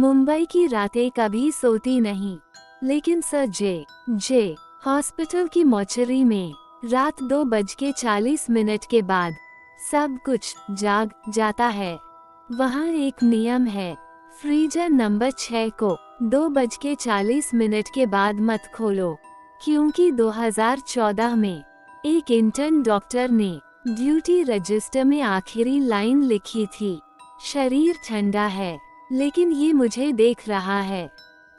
मुंबई की रातें कभी सोती नहीं, लेकिन सर जे हॉस्पिटल की मॉर्चरी में रात 2:40 के बाद सब कुछ जाग जाता है। वहाँ एक नियम है, फ्रीजर नंबर 6 को 2:40 के बाद मत खोलो, क्योंकि 2014 में एक इंटर्न डॉक्टर ने ड्यूटी रजिस्टर में आखिरी लाइन लिखी थी, शरीर ठंडा है लेकिन ये मुझे देख रहा है।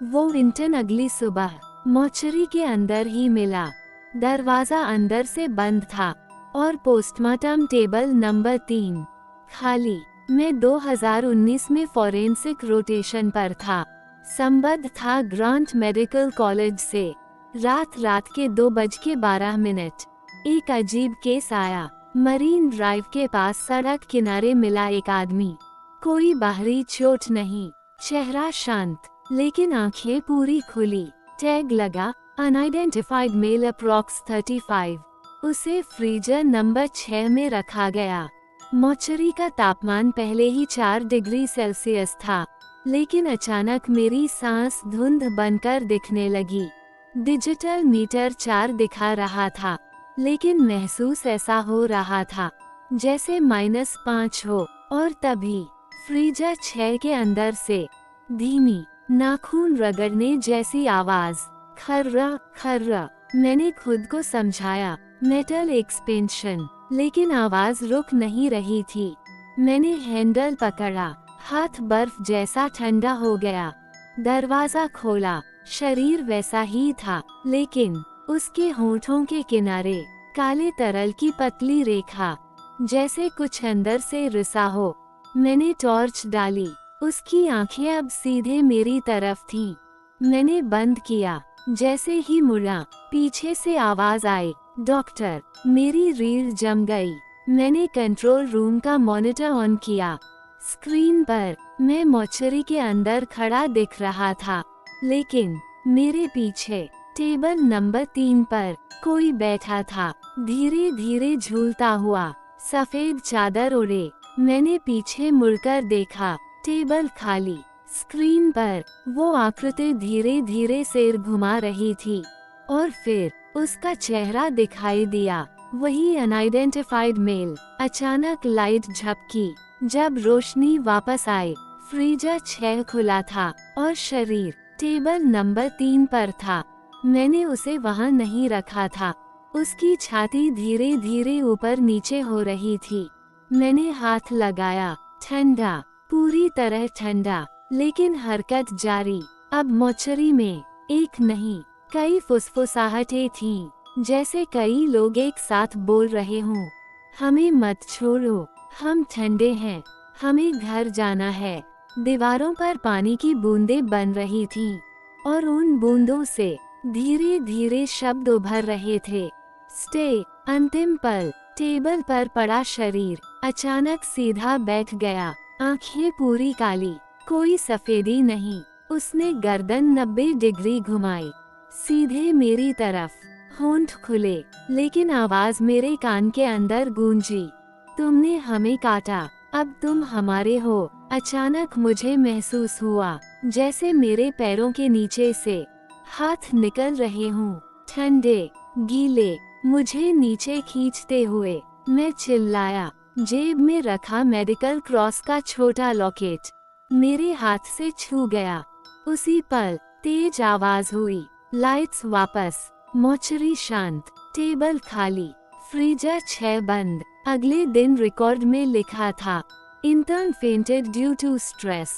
वो इंटर्न अगली सुबह मॉर्चरी के अंदर ही मिला। दरवाजा अंदर से बंद था और पोस्टमार्टम टेबल नंबर 3 खाली। मैं 2019 में फॉरेंसिक रोटेशन पर था। संबद्ध था ग्रांट मेडिकल कॉलेज से। रात के 2:12 एक अजीब केस आया। मरीन ड्राइव के पास सड़क किनारे मिला एक आदमी। कोई बाहरी चोट नहीं, चेहरा शांत, लेकिन आंखें पूरी खुली। टैग लगा, अनआइडेंटिफाइड मेल अप्रॉक्स 35। उसे फ्रीजर नंबर 6 में रखा गया। मॉर्चरी का तापमान पहले ही 4 डिग्री सेल्सियस था, लेकिन अचानक मेरी सांस धुंध बनकर दिखने लगी। डिजिटल मीटर 4 दिखा रहा था, लेकिन महसूस ऐसा हो रहा था जैसे -5 हो। और तभी फ्रीजर 6 के अंदर से धीमी, नाखून रगड़ने जैसी आवाज, खर्रा खर्रा। मैंने खुद को समझाया, मेटल एक्सपेंशन, लेकिन आवाज रुक नहीं रही थी। मैंने हैंडल पकड़ा, हाथ बर्फ जैसा ठंडा हो गया। दरवाजा खोला, शरीर वैसा ही था, लेकिन उसके होंठों के किनारे काले तरल की पतली रेखा, जैसे कुछ अंदर से रिसा हो। मैंने टॉर्च डाली, उसकी आंखें अब सीधे मेरी तरफ थीं। मैंने बंद किया। जैसे ही मुड़ा, पीछे से आवाज आई, डॉक्टर। मेरी रीढ़ जम गई। मैंने कंट्रोल रूम का मॉनिटर ऑन किया। स्क्रीन पर मैं मॉर्चरी के अंदर खड़ा दिख रहा था, लेकिन मेरे पीछे टेबल नंबर 3 पर कोई बैठा था, धीरे धीरे झूलता हुआ, सफेद चादर ओढ़े। मैंने पीछे मुड़कर देखा, टेबल खाली। स्क्रीन पर वो आकृति धीरे धीरे सिर घुमा रही थी, और फिर उसका चेहरा दिखाई दिया, वही अनआइडेंटिफाइड मेल। अचानक लाइट झपकी। जब रोशनी वापस आई, फ्रीजर 6 खुला था और शरीर टेबल नंबर 3 पर था। मैंने उसे वहां नहीं रखा था। उसकी छाती धीरे धीरे ऊपर नीचे हो रही थी। मैंने हाथ लगाया, ठंडा, पूरी तरह ठंडा, लेकिन हरकत जारी। अब मॉर्चरी में एक नहीं, कई फुसफुसाहटें थीं, जैसे कई लोग एक साथ बोल रहे हों, हमें मत छोड़ो, हम ठंडे हैं, हमें घर जाना है। दीवारों पर पानी की बूंदें बन रही थीं, और उन बूंदों से धीरे धीरे शब्द उभर रहे थे, स्टे। अंतिम पल। टेबल पर पड़ा शरीर अचानक सीधा बैठ गया, आंखें पूरी काली, कोई सफेदी नहीं। उसने गर्दन 90 डिग्री घुमाई, सीधे मेरी तरफ। होंठ खुले, लेकिन आवाज मेरे कान के अंदर गूंजी, तुमने हमें काटा, अब तुम हमारे हो। अचानक मुझे महसूस हुआ जैसे मेरे पैरों के नीचे से हाथ निकल रहे हों, ठंडे, गीले, मुझे नीचे खींचते हुए। मैं चिल्लाया। जेब में रखा मेडिकल क्रॉस का छोटा लॉकेट मेरे हाथ से छू गया। उसी पल तेज आवाज हुई, लाइट्स वापस। मॉर्चरी शांत, टेबल खाली, फ्रीजर 6 बंद। अगले दिन रिकॉर्ड में लिखा था, intern fainted due to stress.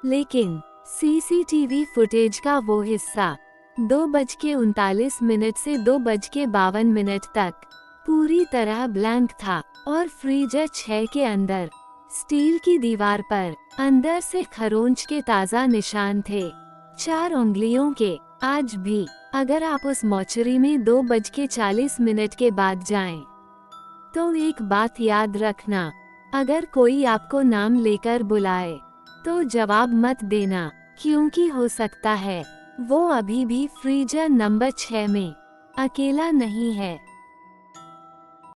लेकिन सीसीटीवी फुटेज का वो हिस्सा 2:39 से 2:52 तक पूरी तरह ब्लैंक था, और फ्रीजर 6 के अंदर स्टील की दीवार पर अंदर से खरोंच के ताज़ा निशान थे, 4 उंगलियों के। आज भी अगर आप उस मॉर्चरी में 2:40 के बाद जाएं, तो एक बात याद रखना, अगर कोई आपको नाम लेकर बुलाए, तो जवाब मत देना, क्योंकि हो सकता है वो अभी भी फ्रीजर नंबर 6 में अकेला नहीं है।